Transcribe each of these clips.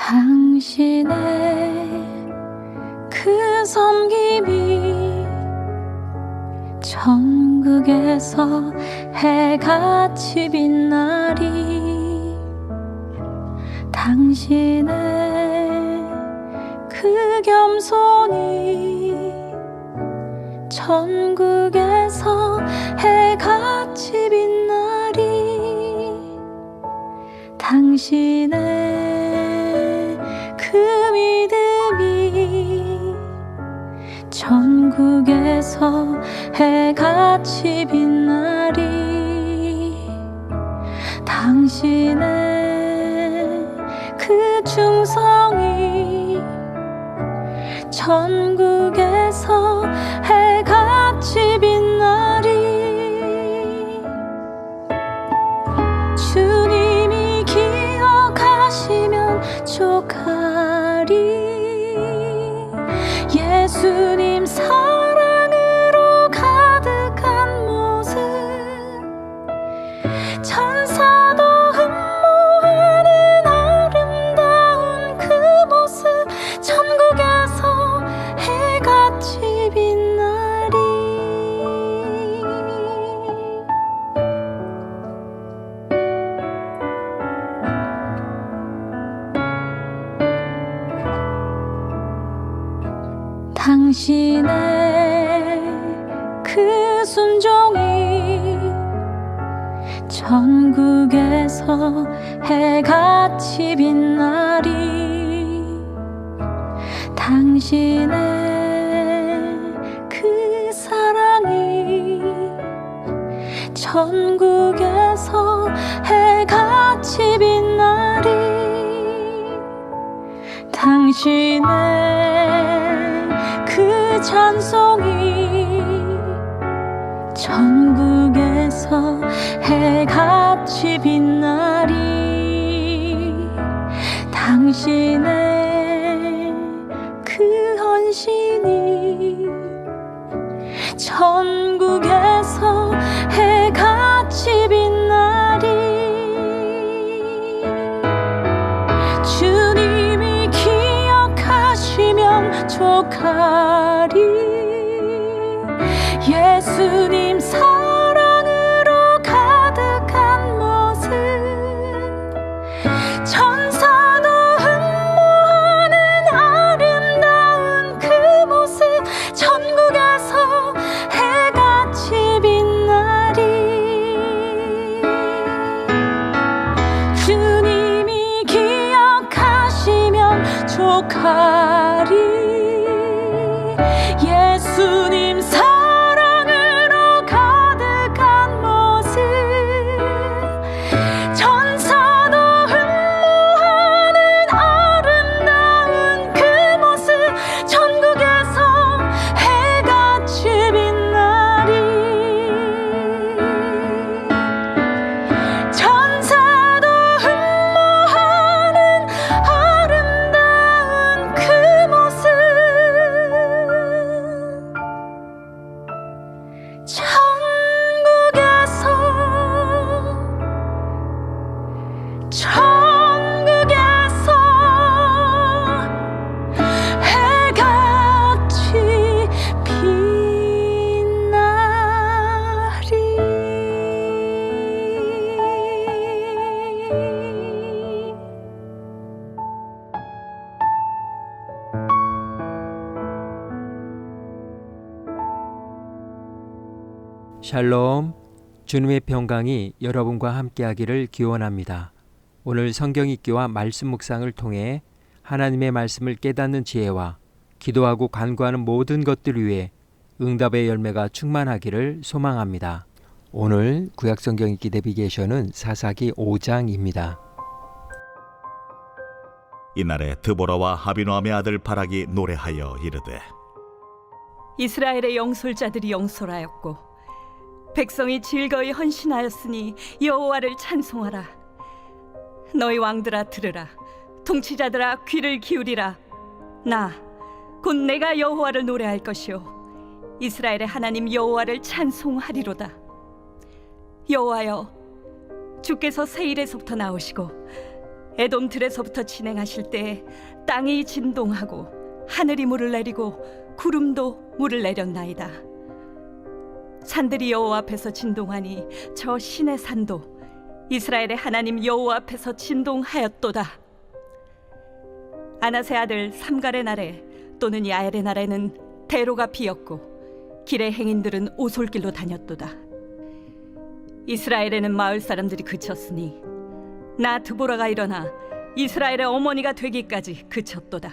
당신의 그 섬김이 천국에서 해같이 빛나리. 당신의 그 겸손이 천국에서 해같이 빛나리. 당신의 그 믿음이 천국에서 해같이 빛나리. 당신의 그 충성이 천국에서 해같이 빛나리. 주님이 기억하시면 족하리. 예수님 사랑으로 가득한 모습, 천사도 흠모하는 아름다운 그 모습, 천국에서 해같이 빛나리. 당신의 그 순종이 천국에서 해같이 빛나리. 당신의 그 사랑이 천국에서 해같이 빛나리. 당신의 그 찬송이 천국에서 해같이 빛나리. 당신의 그 헌신이 천국에서 해같이 빛나리. 주님이 기억하시면 족하리. 예수님 사랑으로 가득한 모습, 천사도 흠모하는 아름다운 그 모습, 천국에서 해같이 빛나리. 주님이 기억하시면 족하리. 예수님 사랑으로 가득한 모습, 천사도 흠모하는 아름다운 그 모습, 천국에서 해같이 빛나리. 천사도 흠모하는 아름다운 그 모습, 천국에서 해같이 빛나리. 샬롬, 주님의 평강이 여러분과 함께하기를 기원합니다. 오늘 성경 읽기와 말씀 묵상을 통해 하나님의 말씀을 깨닫는 지혜와 기도하고 간구하는 모든 것들 위해 응답의 열매가 충만하기를 소망합니다. 오늘 구약 성경 읽기 내비게이션은 사사기 5장입니다. 이날에 드보라와 아비노함의 아들 바락이 노래하여 이르되, 이스라엘의 영솔자들이 영솔하였고 백성이 즐거이 헌신하였으니 여호와를 찬송하라. 너희 왕들아 들으라. 통치자들아 귀를 기울이라. 나 곧 내가 여호와를 노래할 것이요 이스라엘의 하나님 여호와를 찬송하리로다. 여호와여, 주께서 세일에서부터 나오시고 에돔 들에서부터 진행하실 때 땅이 진동하고 하늘이 물을 내리고 구름도 물을 내렸나이다. 산들이 여호와 앞에서 진동하니 저 신의 산도 이스라엘의 하나님 여호와 앞에서 진동하였도다. 아나세 아들 삼갈의 날에 또는 야엘의 날에는 대로가 비었고 길의 행인들은 오솔길로 다녔도다. 이스라엘에는 마을 사람들이 그쳤으니 나 드보라가 일어나 이스라엘의 어머니가 되기까지 그쳤도다.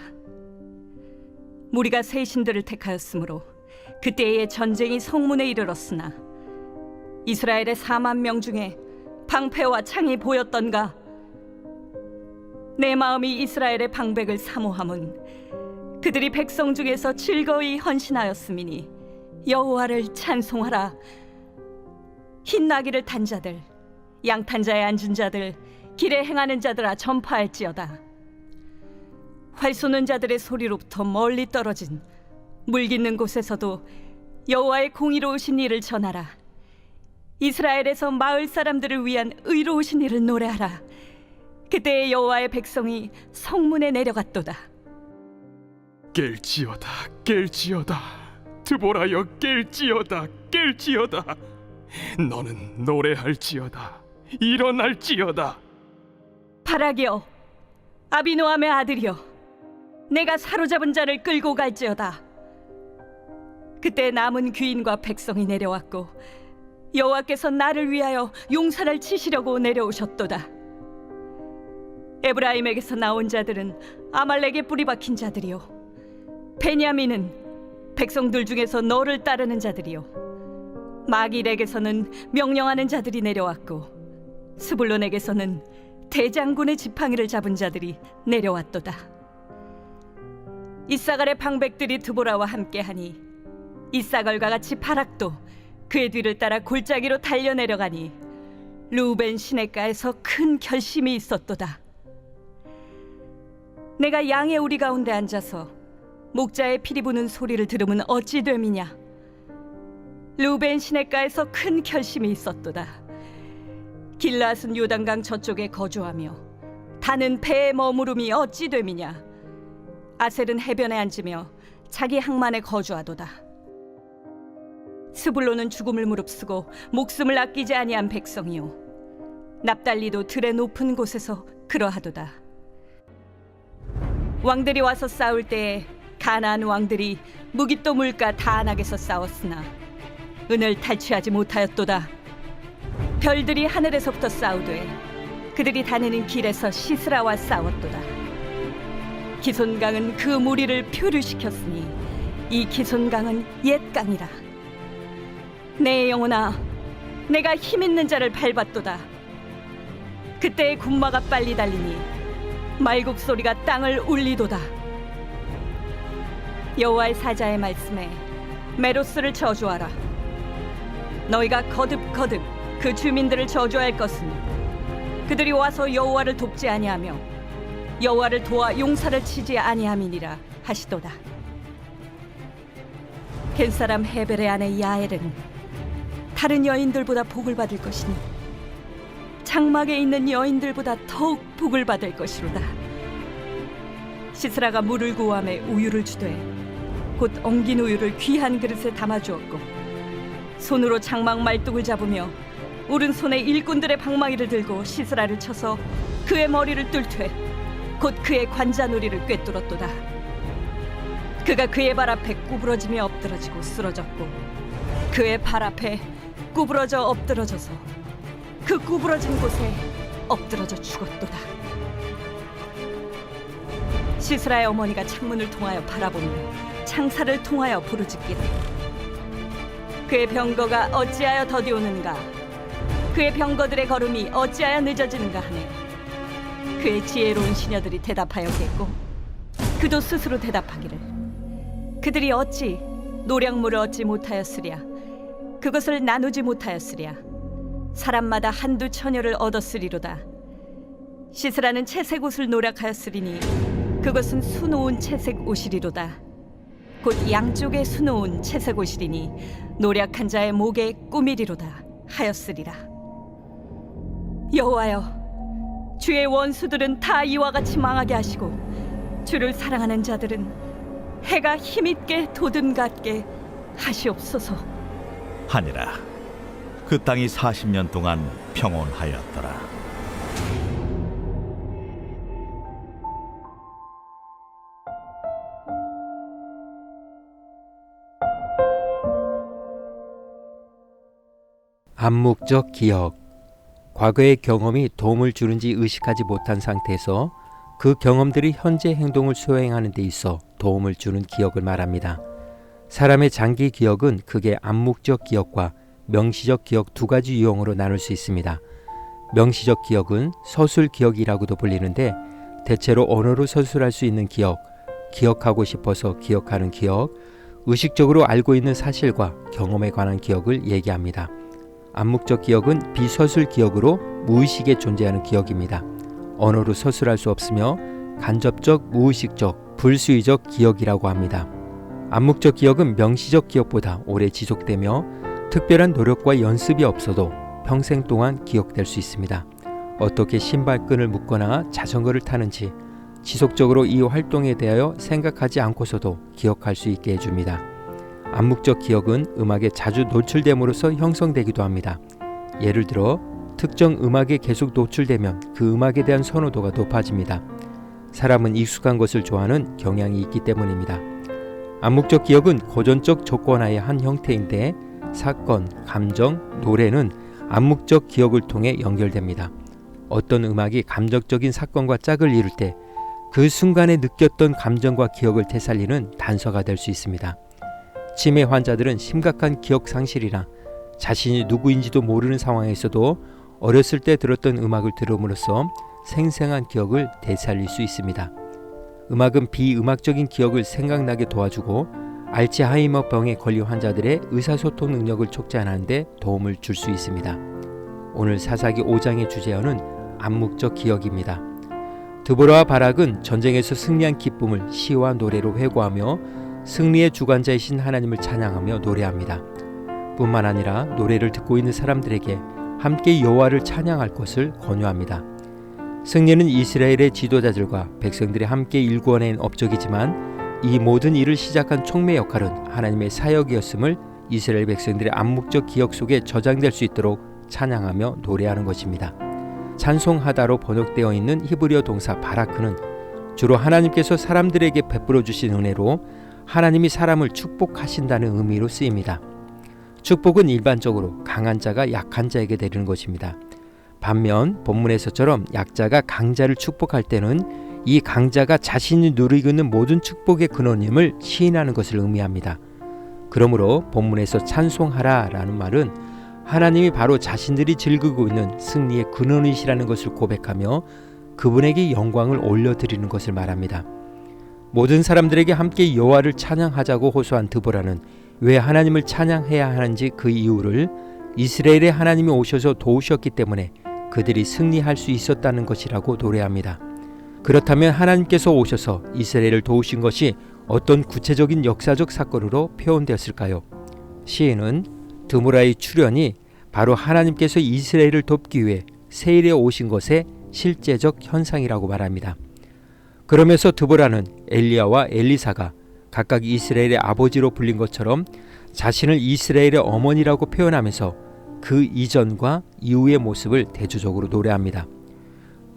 무리가 새 신들을 택하였으므로 그때의 전쟁이 성문에 이르렀으나 이스라엘의 4만 명 중에 방패와 창이 보였던가? 내 마음이 이스라엘의 방백을 사모함은 그들이 백성 중에서 즐거이 헌신하였음이니 여호와를 찬송하라. 흰 나귀를 탄 자들, 양탄 자에 앉은 자들, 길에 행하는 자들아 전파할지어다. 활 쏘는 자들의 소리로부터 멀리 떨어진 물 깃는 곳에서도 여호와의 공의로우신 일을 전하라. 이스라엘에서 마을 사람들을 위한 의로우신 일을 노래하라. 그때의 여호와의 백성이 성문에 내려갔도다. 깰지어다, 깰지어다. 드보라여, 깰지어다, 깰지어다. 너는 노래할지어다, 일어날지어다. 바락이여, 아비노함의 아들이여, 내가 사로잡은 자를 끌고 갈지어다. 그때 남은 귀인과 백성이 내려왔고 여호와께서 나를 위하여 용사를 치시려고 내려오셨도다. 에브라임에게서 나온 자들은 아말렉에 뿌리 박힌 자들이요, 베냐민은 백성들 중에서 너를 따르는 자들이요, 마길에게서는 명령하는 자들이 내려왔고 스불론에게서는 대장군의 지팡이를 잡은 자들이 내려왔도다. 이사갈의 방백들이 드보라와 함께하니 이사갈과 같이 바락도 그의 뒤를 따라 골짜기로 달려내려가니 루벤 시냇가에서 큰 결심이 있었도다. 내가 양의 우리 가운데 앉아서 목자의 피리 부는 소리를 들으면 어찌 됨이냐. 루벤 시냇가에서 큰 결심이 있었도다. 길앗은 요단강 저쪽에 거주하며 다는 배에 머무름이 어찌 됨이냐. 아셀은 해변에 앉으며 자기 항만에 거주하도다. 스불론은 죽음을 무릅쓰고 목숨을 아끼지 아니한 백성이요, 납달리도 들의 높은 곳에서 그러하도다. 왕들이 와서 싸울 때에 가나안 왕들이 무깃도 물가 다안악에서 싸웠으나 은을 탈취하지 못하였도다. 별들이 하늘에서부터 싸우되 그들이 다니는 길에서 시스라와 싸웠도다. 기손강은 그 무리를 표류시켰으니 이 기손강은 옛 강이라. 내 영혼아, 내가 힘있는 자를 밟았도다. 그때의 군마가 빨리 달리니 말국 소리가 땅을 울리도다. 여호와의 사자의 말씀에 메로스를 저주하라. 너희가 거듭거듭 그 주민들을 저주할 것은 그들이 와서 여호와를 돕지 아니하며 여호와를 도와 용사를 치지 아니함이니라 하시도다. 겐사람 헤벨의 아내 야엘은 다른 여인들보다 복을 받을 것이니 장막에 있는 여인들보다 더욱 복을 받을 것이로다. 시스라가 물을 구함에 우유를 주되 곧 엉긴 우유를 귀한 그릇에 담아주었고 손으로 장막 말뚝을 잡으며 오른손에 일꾼들의 방망이를 들고 시스라를 쳐서 그의 머리를 뚫되 곧 그의 관자놀이를 꿰뚫었도다. 그가 그의 발 앞에 구부러지며 엎드러지고 쓰러졌고 그의 발 앞에 구부러져 엎드러져서 그 구부러진 곳에 엎드러져 죽었도다. 시스라의 어머니가 창문을 통하여 바라보며 창살을 통하여 부르짖기를, 그의 병거가 어찌하여 더디오는가, 그의 병거들의 걸음이 어찌하여 늦어지는가 하네. 그의 지혜로운 시녀들이 대답하였겠고 그도 스스로 대답하기를, 그들이 어찌 노량물을 얻지 못하였으랴, 그것을 나누지 못하였으랴. 사람마다 한두 처녀를 얻었으리로다. 시스라는 채색 옷을 노력하였으리니 그것은 수놓은 채색 옷이리로다. 곧 양쪽에 수놓은 채색 옷이리니 노력한 자의 목에 꾸미리로다 하였으리라. 여호와여, 주의 원수들은 다 이와 같이 망하게 하시고 주를 사랑하는 자들은 해가 힘있게 돋음 같게 하시옵소서. 하니라. 그 땅이 40년 동안 평온하였더라. 암묵적 기억. 과거의 경험이 도움을 주는지 의식하지 못한 상태에서 그 경험들이 현재 행동을 수행하는 데 있어 도움을 주는 기억을 말합니다. 사람의 장기 기억은 크게 암묵적 기억과 명시적 기억 두 가지 유형으로 나눌 수 있습니다. 명시적 기억은 서술 기억이라고도 불리는데 대체로 언어로 서술할 수 있는 기억, 기억하고 싶어서 기억하는 기억, 의식적으로 알고 있는 사실과 경험에 관한 기억을 얘기합니다. 암묵적 기억은 비서술 기억으로 무의식에 존재하는 기억입니다. 언어로 서술할 수 없으며 간접적, 무의식적, 불수의적 기억이라고 합니다. 암묵적 기억은 명시적 기억보다 오래 지속되며 특별한 노력과 연습이 없어도 평생 동안 기억될 수 있습니다. 어떻게 신발끈을 묶거나 자전거를 타는지 지속적으로 이 활동에 대하여 생각하지 않고서도 기억할 수 있게 해줍니다. 암묵적 기억은 음악에 자주 노출됨으로써 형성되기도 합니다. 예를 들어 특정 음악에 계속 노출되면 그 음악에 대한 선호도가 높아집니다. 사람은 익숙한 것을 좋아하는 경향이 있기 때문입니다. 암묵적 기억은 고전적 조건하의 한 형태인데 사건, 감정, 노래는 암묵적 기억을 통해 연결됩니다. 어떤 음악이 감정적인 사건과 짝을 이룰 때 그 순간에 느꼈던 감정과 기억을 되살리는 단서가 될 수 있습니다. 치매 환자들은 심각한 기억 상실이나 자신이 누구인지도 모르는 상황에서도 어렸을 때 들었던 음악을 들음으로써 생생한 기억을 되살릴 수 있습니다. 음악은 비음악적인 기억을 생각나게 도와주고 알츠하이머 병에 걸린 환자들의 의사소통 능력을 촉진하는 데 도움을 줄 수 있습니다. 오늘 사사기 5장의 주제어는 암묵적 기억입니다. 드보라와 바락은 전쟁에서 승리한 기쁨을 시와 노래로 회고하며 승리의 주관자이신 하나님을 찬양하며 노래합니다. 뿐만 아니라 노래를 듣고 있는 사람들에게 함께 여호와를 찬양할 것을 권유합니다. 승리는 이스라엘의 지도자들과 백성들이 함께 일구어낸 업적이지만 이 모든 일을 시작한 촉매 역할은 하나님의 사역이었음을 이스라엘 백성들의 암묵적 기억 속에 저장될 수 있도록 찬양하며 노래하는 것입니다. 찬송하다로 번역되어 있는 히브리어 동사 바라크는 주로 하나님께서 사람들에게 베풀어 주신 은혜로 하나님이 사람을 축복하신다는 의미로 쓰입니다. 축복은 일반적으로 강한 자가 약한 자에게 내리는 것입니다. 반면 본문에서처럼 약자가 강자를 축복할 때는 이 강자가 자신이 누리고 있는 모든 축복의 근원임을 시인하는 것을 의미합니다. 그러므로 본문에서 찬송하라 라는 말은 하나님이 바로 자신들이 즐기고 있는 승리의 근원이시라는 것을 고백하며 그분에게 영광을 올려드리는 것을 말합니다. 모든 사람들에게 함께 여호와를 찬양하자고 호소한 드보라는 왜 하나님을 찬양해야 하는지 그 이유를 이스라엘의 하나님이 오셔서 도우셨기 때문에 그들이 승리할 수 있었다는 것이라고 노래합니다. 그렇다면 하나님께서 오셔서 이스라엘을 도우신 것이 어떤 구체적인 역사적 사건으로 표현되었을까요? 시인은 드보라의 출현이 바로 하나님께서 이스라엘을 돕기 위해 세일에 오신 것의 실제적 현상이라고 말합니다. 그러면서 드보라는 엘리야와 엘리사가 각각 이스라엘의 아버지로 불린 것처럼 자신을 이스라엘의 어머니라고 표현하면서 그 이전과 이후의 모습을 대조적으로 노래합니다.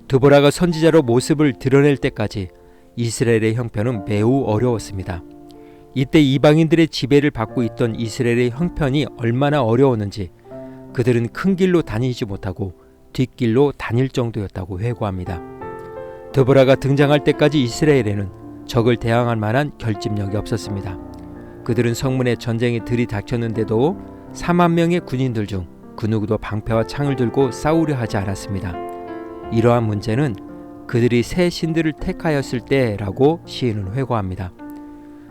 드보라가 선지자로 모습을 드러낼 때까지 이스라엘의 형편은 매우 어려웠습니다. 이때 이방인들의 지배를 받고 있던 이스라엘의 형편이 얼마나 어려웠는지 그들은 큰 길로 다니지 못하고 뒷길로 다닐 정도였다고 회고합니다. 드보라가 등장할 때까지 이스라엘에는 적을 대항할 만한 결집력이 없었습니다. 그들은 성문에 전쟁이 들이닥쳤는데도 4만 명의 군인들 중 그 누구도 방패와 창을 들고 싸우려 하지 않았습니다. 이러한 문제는 그들이 새 신들을 택하였을 때라고 시인은 회고합니다.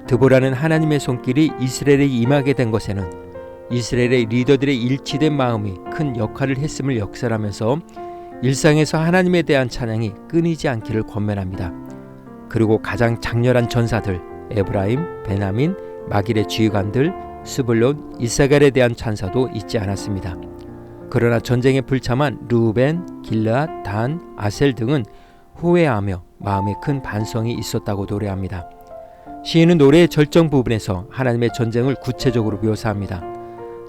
드보라는 하나님의 손길이 이스라엘에 임하게 된 것에는 이스라엘의 리더들의 일치된 마음이 큰 역할을 했음을 역설하면서 일상에서 하나님에 대한 찬양이 끊이지 않기를 권면합니다. 그리고 가장 장렬한 전사들 에브라임, 베냐민, 마길의 지휘관들, 스불론, 이사갈에 대한 찬사도 잊지 않았습니다. 그러나 전쟁에 불참한 르우벤, 길르앗, 단, 아셀 등은 후회하며 마음에 큰 반성이 있었다고 노래합니다. 시인은 노래의 절정 부분에서 하나님의 전쟁을 구체적으로 묘사합니다.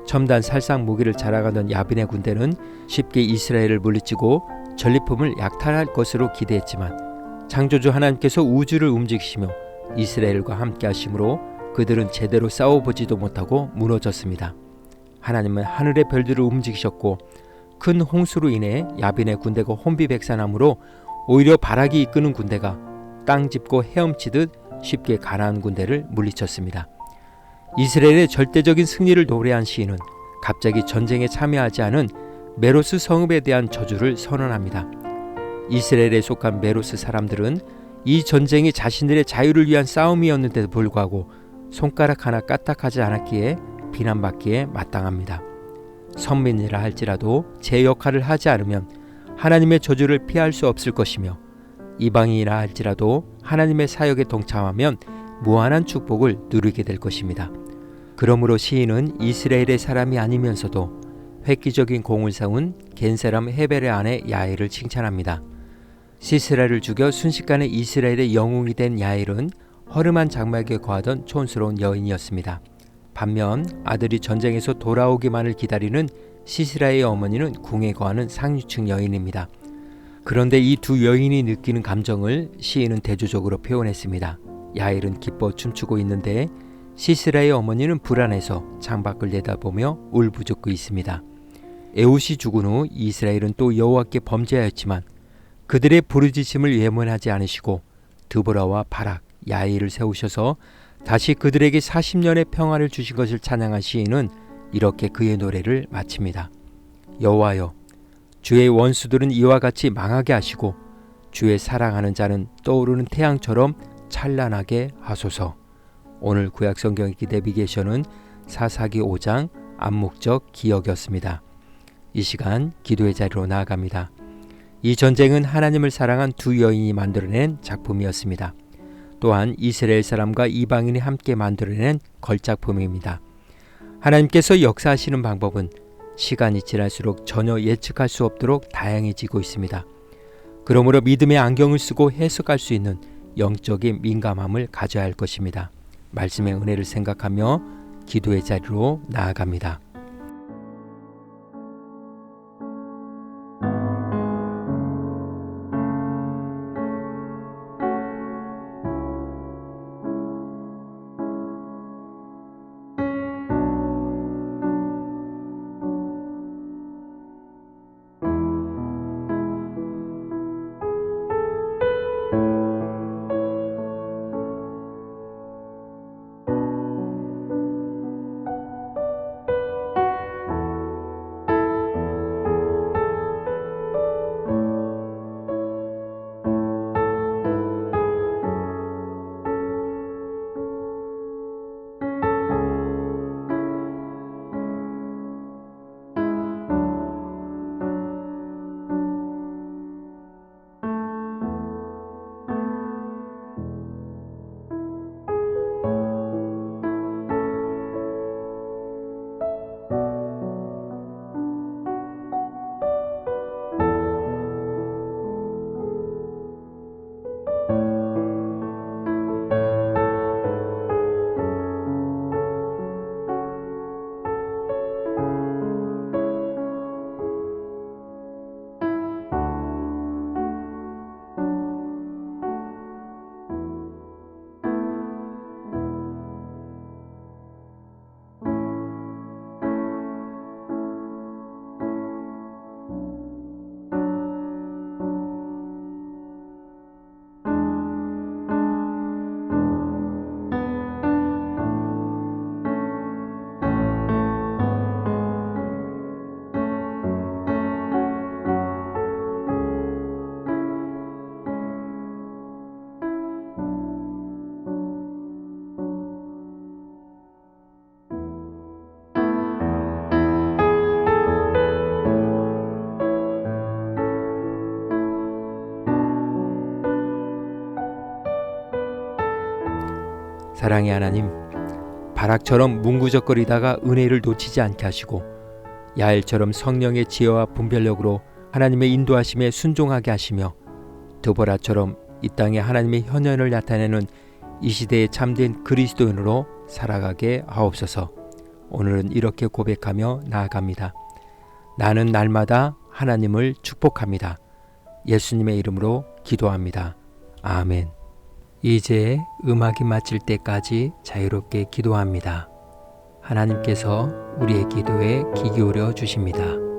첨단 살상 무기를 자랑하던 야빈의 군대는 쉽게 이스라엘을 물리치고 전리품을 약탈할 것으로 기대했지만 창조주 하나님께서 우주를 움직이시며 이스라엘과 함께 하심으로 그들은 제대로 싸워보지도 못하고 무너졌습니다. 하나님은 하늘의 별들을 움직이셨고 큰 홍수로 인해 야빈의 군대가 혼비백산함으로 오히려 바락이 이끄는 군대가 땅 짚고 헤엄치듯 쉽게 가나안 군대를 물리쳤습니다. 이스라엘의 절대적인 승리를 노래한 시인은 갑자기 전쟁에 참여하지 않은 메로스 성읍에 대한 저주를 선언합니다. 이스라엘에 속한 메로스 사람들은 이 전쟁이 자신들의 자유를 위한 싸움이었는데도 불구하고 손가락 하나 까딱하지 않았기에 비난받기에 마땅합니다. 선민이라 할지라도 제 역할을 하지 않으면 하나님의 저주를 피할 수 없을 것이며 이방인이라 할지라도 하나님의 사역에 동참하면 무한한 축복을 누리게 될 것입니다. 그러므로 시인은 이스라엘의 사람이 아니면서도 획기적인 공을 세운 겐세람 헤벨의 아내 야엘을 칭찬합니다. 시스라를 죽여 순식간에 이스라엘의 영웅이 된 야엘은 허름한 장막에 거하던 촌스러운 여인이었습니다. 반면 아들이 전쟁에서 돌아오기만을 기다리는 시스라의 어머니는 궁에 거하는 상류층 여인입니다. 그런데 이 두 여인이 느끼는 감정을 시인은 대조적으로 표현했습니다. 야엘은 기뻐 춤추고 있는데 시스라의 어머니는 불안해서 창밖을 내다보며 울부짖고 있습니다. 에훗이 죽은 후 이스라엘은 또 여호와께 범죄하였지만 그들의 부르짖음을 외면하지 않으시고 드보라와 바락, 야엘을 세우셔서 다시 그들에게 40년의 평화를 주신 것을 찬양한 시인은 이렇게 그의 노래를 마칩니다. 여호와여, 주의 원수들은 이와 같이 망하게 하시고 주의 사랑하는 자는 떠오르는 태양처럼 찬란하게 하소서. 오늘 구약성경 기대비게이션은 사사기 5장 암묵적 기억이었습니다. 이 시간 기도의 자리로 나아갑니다. 이 전쟁은 하나님을 사랑한 두 여인이 만들어낸 작품이었습니다. 또한 이스라엘 사람과 이방인이 함께 만들어낸 걸작품입니다. 하나님께서 역사하시는 방법은 시간이 지날수록 전혀 예측할 수 없도록 다양해지고 있습니다. 그러므로 믿음의 안경을 쓰고 해석할 수 있는 영적인 민감함을 가져야 할 것입니다. 말씀의 은혜를 생각하며 기도의 자리로 나아갑니다. 사랑의 하나님, 바락처럼 문구적거리다가 은혜를 놓치지 않게 하시고 야엘처럼 성령의 지혜와 분별력으로 하나님의 인도하심에 순종하게 하시며 드보라처럼 이 땅에 하나님의 현현을 나타내는 이 시대의 참된 그리스도인으로 살아가게 하옵소서. 오늘은 이렇게 고백하며 나아갑니다. 나는 날마다 하나님을 축복합니다. 예수님의 이름으로 기도합니다. 아멘. 이제 음악이 마칠 때까지 자유롭게 기도합니다. 하나님께서 우리의 기도에 귀 기울여 주십니다.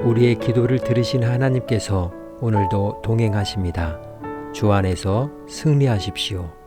우리의 기도를 들으신 하나님께서 오늘도 동행하십니다. 주 안에서 승리하십시오.